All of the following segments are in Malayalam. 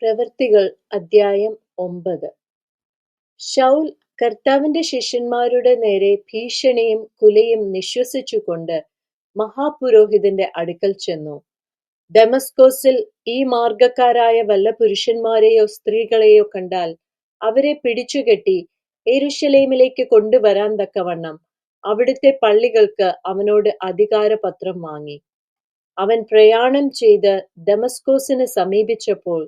പ്രവൃത്തികൾ അദ്ധ്യായം 9. ശൗൽ കർത്താവിന്റെ ശിഷ്യന്മാരുടെ നേരെ ഭീഷണിയും കുലയും നിശ്വസിച്ചുകൊണ്ട് മഹാപുരോഹിതന്റെ അടുക്കൽ ചെന്നു. ദമസ്കൊസിൽ ഈ മാർഗക്കാരായ വല്ല പുരുഷന്മാരെയോ സ്ത്രീകളെയോ കണ്ടാൽ അവരെ പിടിച്ചുകെട്ടി യെരൂശലേമിലേക്ക് കൊണ്ടുവരാൻ തക്കവണ്ണം അവിടുത്തെ പള്ളികൾക്ക് അവനോട് അധികാരപത്രം വാങ്ങി. അവൻ പ്രയാണം ചെയ്ത് ദമസ്കൊസിന് സമീപിച്ചപ്പോൾ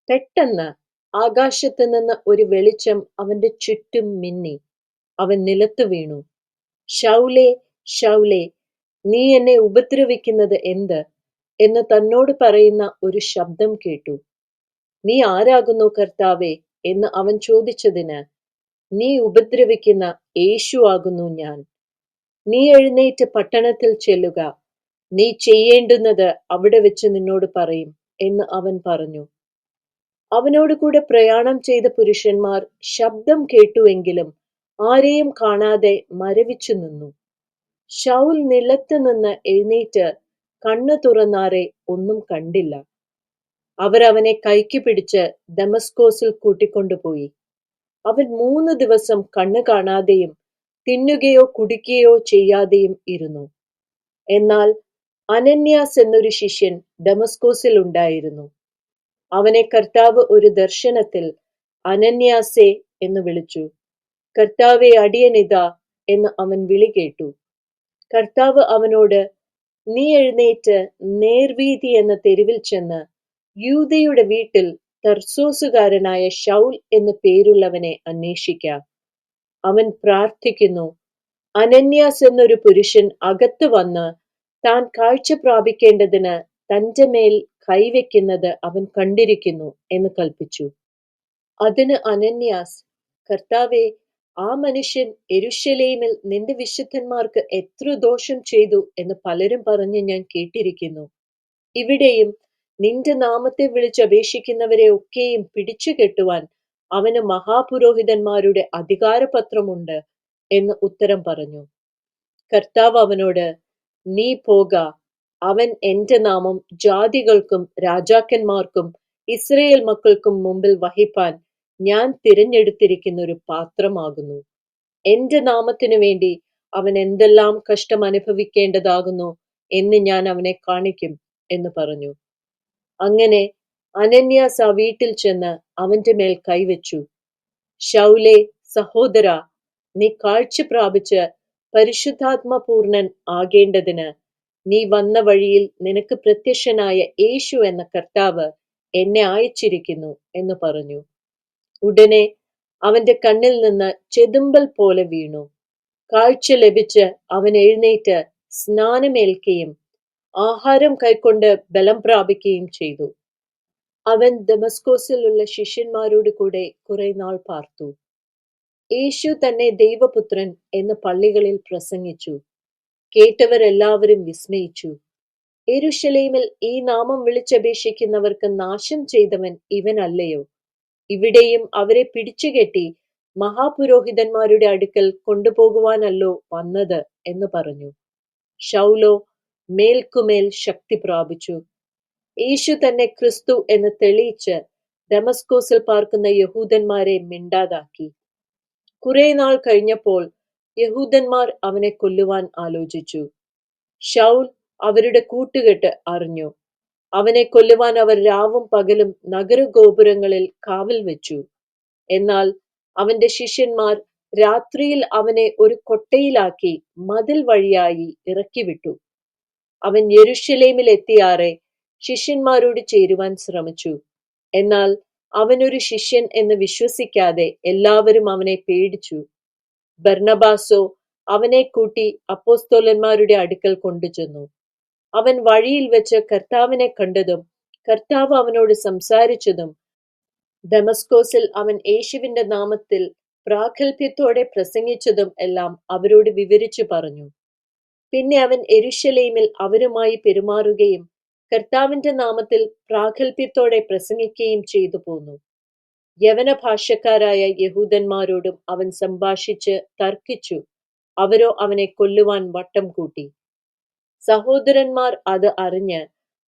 പെട്ടെന്ന് ആകാശത്ത് നിന്ന് ഒരു വെളിച്ചം അവന്റെ ചുറ്റും മിന്നി. അവൻ നിലത്തു വീണു. ശൗലേ, ശൗലേ, നീ എന്നെ ഉപദ്രവിക്കുന്നത് എന്ത് എന്ന് തന്നോട് പറയുന്ന ഒരു ശബ്ദം കേട്ടു. നീ ആരാകുന്നു കർത്താവേ എന്ന് അവൻ ചോദിച്ചതിന്, നീ ഉപദ്രവിക്കുന്ന യേശു ആകുന്നു ഞാൻ. നീ എഴുന്നേറ്റ് പട്ടണത്തിൽ ചെല്ലുക, നീ ചെയ്യേണ്ടുന്നത് അവിടെ വെച്ച് നിന്നോട് പറയും എന്ന് അവൻ പറഞ്ഞു. അവനോട് കൂടെ പ്രയാണം ചെയ്ത പുരുഷന്മാർ ശബ്ദം കേട്ടുവെങ്കിലും ആരെയും കാണാതെ മരവിച്ചു നിന്നു. ശൗൽ നിലത്ത് നിന്ന് എഴുന്നേറ്റ് കണ്ണു തുറന്നാറെ ഒന്നും കണ്ടില്ല. അവർ അവനെ കൈക്ക് പിടിച്ച് ദമസ്കൊസിൽ കൂട്ടിക്കൊണ്ടുപോയി. അവൻ 3 ദിവസം കണ്ണു കാണാതെയും തിന്നുകയോ കുടിക്കുകയോ ചെയ്യാതെയും ഇരുന്നു. എന്നാൽ അനന്യാസ് എന്നൊരു ശിഷ്യൻ ദമസ്കൊസിൽ ഉണ്ടായിരുന്നു. അവനെ കർത്താവ് ഒരു ദർശനത്തിൽ അനന്യാസേ എന്ന് വിളിച്ചു. കർത്താവെ, അടിയനിതാ എന്ന് അവൻ വിളി കേട്ടു. കർത്താവ് അവനോട്, നീ എഴുന്നേറ്റ് നേർവീതി എന്ന തെരുവിൽ ചെന്ന് യൂദയുടെ വീട്ടിൽ തർസോസുകാരനായ ശൗൽ എന്നു പേരുള്ളവനെ അന്വേഷിക്ക. അവൻ പ്രാർത്ഥിക്കുന്നു. അനന്യാസ് എന്നൊരു പുരുഷൻ അകത്ത് വന്ന് താൻ കാഴ്ച പ്രാപിക്കേണ്ടതിന് തന്റെ മേൽ കൈവെക്കുന്നത് അവൻ കണ്ടിരിക്കുന്നു എന്ന് കൽപ്പിച്ചു. അതിന് അനന്യാസ്, കർത്താവെ, ആ മനുഷ്യൻ യെരൂശലേമിൽ നിന്റെ വിശുദ്ധന്മാർക്ക് എത്ര ദോഷം ചെയ്തു എന്ന് പലരും പറഞ്ഞ് ഞാൻ കേട്ടിരിക്കുന്നു. ഇവിടെയും നിന്റെ നാമത്തെ വിളിച്ചപേക്ഷിക്കുന്നവരെ ഒക്കെയും പിടിച്ചു കെട്ടുവാൻ അവന് മഹാപുരോഹിതന്മാരുടെ അധികാരപത്രമുണ്ട് എന്ന് ഉത്തരം പറഞ്ഞു. കർത്താവ് അവനോട്, നീ പോക, അവൻ എന്റെ നാമം ജാതികൾക്കും രാജാക്കന്മാർക്കും ഇസ്രയേൽ മക്കൾക്കും മുമ്പിൽ വഹിപ്പാൻ ഞാൻ തിരഞ്ഞെടുത്തിരിക്കുന്ന ഒരു പാത്രമാകുന്നു. എന്റെ നാമത്തിനു വേണ്ടി അവൻ എന്തെല്ലാം കഷ്ടം അനുഭവിക്കേണ്ടതാകുന്നു എന്ന് ഞാൻ അവനെ കാണിക്കും എന്ന് പറഞ്ഞു. അങ്ങനെ അനന്യാസ് ആ വീട്ടിൽ ചെന്ന് അവന്റെ മേൽ കൈവച്ചു. ശൗലേ, സഹോദര, നീ കാഴ്ച പ്രാപിച്ച് പരിശുദ്ധാത്മപൂർണൻ ആകേണ്ടതിന് നീ വന്ന വഴിയിൽ നിനക്ക് പ്രത്യക്ഷനായ യേശു എന്ന കർത്താവ് എന്നെ അയച്ചിരിക്കുന്നു എന്ന് പറഞ്ഞു. ഉടനെ അവന്റെ കണ്ണിൽ നിന്ന് ചെതുമ്പൽ പോലെ വീണു. കാഴ്ച ലഭിച്ച് അവൻ എഴുന്നേറ്റ് സ്നാനമേൽക്കുകയും ആഹാരം കൈക്കൊണ്ട് ബലം പ്രാപിക്കുകയും ചെയ്തു. അവൻ ദമസ്കൊസിലുള്ള ശിഷ്യന്മാരോട് കൂടെ കുറെ നാൾ പാർത്തു. യേശു തന്നെ ദൈവപുത്രൻ എന്ന് പള്ളികളിൽ പ്രസംഗിച്ചു. കേട്ടവരെല്ലാവരും വിസ്മയിച്ചു. യെരൂശലേമിൽ ഈ നാമം വിളിച്ചപേക്ഷിക്കുന്നവർക്ക് നാശം ചെയ്തവൻ ഇവനല്ലയോ? ഇവിടെയും അവരെ പിടിച്ചുകെട്ടി മഹാപുരോഹിതന്മാരുടെ അടുക്കൽ കൊണ്ടുപോകുവാനല്ലോ വന്നത് എന്ന് പറഞ്ഞു. ശൗലോ മേൽക്കുമേൽ ശക്തി പ്രാപിച്ചു. യേശു തന്നെ ക്രിസ്തു എന്ന് തെളിയിച്ച് ദമസ്കൊസിൽ പാർക്കുന്ന യഹൂദന്മാരെ മിണ്ടാതാക്കി. കുറെ നാൾ കഴിഞ്ഞപ്പോൾ യഹൂദന്മാർ അവനെ കൊല്ലുവാൻ ആലോചിച്ചു. ശൗൽ അവരുടെ കൂട്ടുകെട്ട് അറിഞ്ഞു. അവനെ കൊല്ലുവാൻ അവർ രാവും പകലും നഗരഗോപുരങ്ങളിൽ കാവൽ വെച്ചു. എന്നാൽ അവന്റെ ശിഷ്യന്മാർ രാത്രിയിൽ അവനെ ഒരു കൊട്ടയിലാക്കി മതിൽ വഴിയായി ഇറക്കിവിട്ടു. അവൻ യെരൂശലേമിൽ എത്തിയാറെ ശിഷ്യന്മാരോട് ചേരുവാൻ ശ്രമിച്ചു. എന്നാൽ അവനൊരു ശിഷ്യൻ എന്ന് വിശ്വസിക്കാതെ എല്ലാവരും അവനെ പേടിച്ചു. ബർന്നബാസോ അവനെ കൂട്ടി അപ്പോസ്തലന്മാരുടെ അടുക്കൽ കൊണ്ടുചെന്നു. അവൻ വഴിയിൽ വെച്ച് കർത്താവിനെ കണ്ടതും കർത്താവ് അവനോട് സംസാരിച്ചതും ദമസ്കൊസിൽ അവൻ യേശുവിന്റെ നാമത്തിൽ പ്രാഗൽഭ്യത്തോടെ പ്രസംഗിച്ചതും എല്ലാം അവരോട് വിവരിച്ചു പറഞ്ഞു. പിന്നെ അവൻ യെരൂശലേമിൽ അവരുമായി പെരുമാറുകയും കർത്താവിന്റെ നാമത്തിൽ പ്രാഗൽഭ്യത്തോടെ പ്രസംഗിക്കുകയും ചെയ്തു പോന്നു. യവന ഭാഷക്കാരായ യഹൂദന്മാരോടും അവൻ സംഭാഷിച്ച് തർക്കിച്ചു. അവരോ അവനെ കൊല്ലുവാൻ വട്ടം കൂട്ടി. സഹോദരന്മാർ അത് അറിഞ്ഞ്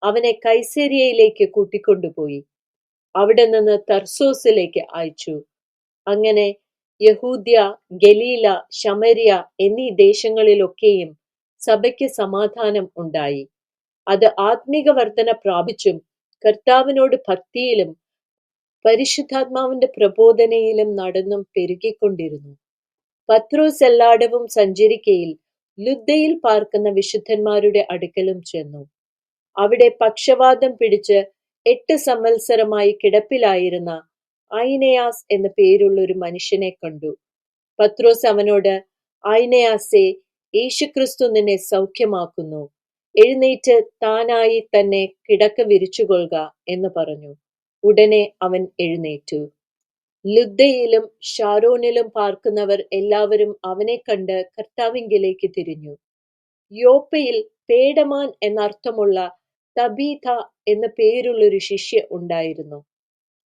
അവനെ കൈസരിയയിലേക്ക് കൂട്ടിക്കൊണ്ടുപോയി. അവിടെ നിന്ന് തർസോസിലേക്ക് അയച്ചു. അങ്ങനെ യഹൂദ്യ, ഗലീല, ശമര്യ എന്നീ ദേശങ്ങളിലൊക്കെയും സഭയ്ക്ക് സമാധാനം ഉണ്ടായി. അത് ആത്മീക വർധന പ്രാപിച്ചും കർത്താവിനോട് ഭക്തിയിലും പരിശുദ്ധാത്മാവിന്റെ പ്രബോധനയിലും നടന്നും പെരുകിക്കൊണ്ടിരുന്നു. പത്രോസ് എല്ലായിടവും സഞ്ചരിക്കയിൽ ലുദ്ദയിൽ പാർക്കുന്ന വിശുദ്ധന്മാരുടെ അടുക്കലും ചെന്നു. അവിടെ പക്ഷവാതം പിടിച്ച് 8 സംവത്സരമായി കിടപ്പിലായിരുന്ന ഐനെയാസ് എന്നു പേരുള്ള ഒരു മനുഷ്യനെ കണ്ടു. പത്രോസ് അവനോട്, ഐനെയാസേ, യേശുക്രിസ്തു നിന്നെ സൗഖ്യമാക്കുന്നു. എഴുന്നേറ്റ് താനായി തന്നെ കിടക്ക വിരിച്ചുകൊള്ളുക എന്ന് പറഞ്ഞു. ഉടനെ അവൻ എഴുന്നേറ്റു. ലുദ്ദയിലും ഷാരോനിലും പാർക്കുന്നവർ എല്ലാവരും അവനെ കണ്ട് കർത്താവിങ്കലേക്ക് തിരിഞ്ഞു. യോപ്പയിൽ പേടമാൻ എന്നർത്ഥമുള്ള തബീഥ എന്നു പേരുള്ളൊരു ശിഷ്യ ഉണ്ടായിരുന്നു.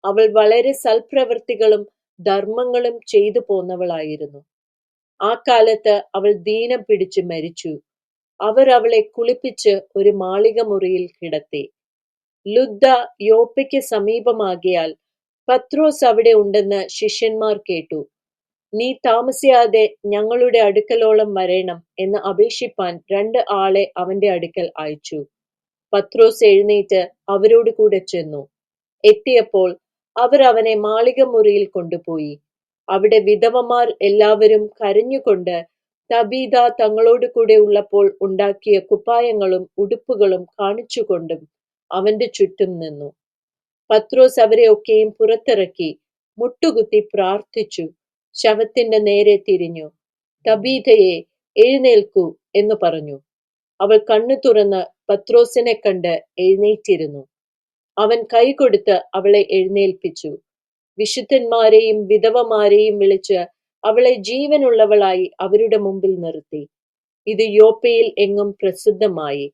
അവൾ വളരെ സൽപ്രവൃത്തികളും ധർമ്മങ്ങളും ചെയ്തു പോന്നവളായിരുന്നു. ആ കാലത്ത് അവൾ ദീനം പിടിച്ച് മരിച്ചു. അവർ അവളെ കുളിപ്പിച്ച് ഒരു മാളിക മുറിയിൽ കിടത്തി. ലുദ്ദ യോപ്പയ്ക്ക് സമീപമാകയാൽ പത്രോസ് അവിടെ ഉണ്ടെന്ന് ശിഷ്യന്മാർ കേട്ടു. നീ താമസിയാതെ ഞങ്ങളുടെ അടുക്കലോളം വരേണം എന്ന് അപേക്ഷിപ്പാൻ 2 ആളെ അവന്റെ അടുക്കൽ അയച്ചു. പത്രോസ് എഴുന്നേറ്റ് അവരോട് കൂടെ ചെന്നു. എത്തിയപ്പോൾ അവർ അവനെ മാളിക മുറിയിൽ കൊണ്ടുപോയി. അവിടെ വിധവമാർ എല്ലാവരും കരഞ്ഞുകൊണ്ട് തബീഥ തങ്ങളോട് കൂടെ ഉള്ളപ്പോൾ ഉണ്ടാക്കിയ കുപ്പായങ്ങളും ഉടുപ്പുകളും കാണിച്ചുകൊണ്ടും അവന്റെ ചുറ്റും നിന്നു. പത്രോസ് അവരെ ഒക്കെയും പുറത്തിറക്കി മുട്ടുകുത്തി പ്രാർത്ഥിച്ചു. ശവത്തിന്റെ നേരെ തിരിഞ്ഞു, തബീഥയെ, എഴുന്നേൽക്കൂ എന്ന് പറഞ്ഞു. അവൾ കണ്ണു തുറന്ന് പത്രോസിനെ കണ്ട് എഴുന്നേറ്റിരുന്നു. അവൻ കൈകൊടുത്ത് അവളെ എഴുന്നേൽപ്പിച്ചു. വിശുദ്ധന്മാരെയും വിധവമാരെയും വിളിച്ച് അവളെ ജീവനുള്ളവളായി അവരുടെ മുമ്പിൽ നിർത്തി. ഇത് യോപ്പയിൽ എങ്ങും പ്രസിദ്ധമായി.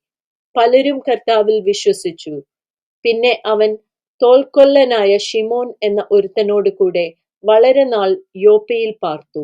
പലരും കർത്താവിൽ വിശ്വസിച്ചു. പിന്നെ അവൻ തോൽക്കൊല്ലനായ ശിമോൻ എന്ന ഒരുത്തനോട് കൂടെ വളരെ നാൾ യോപ്പയിൽ പാർത്തു.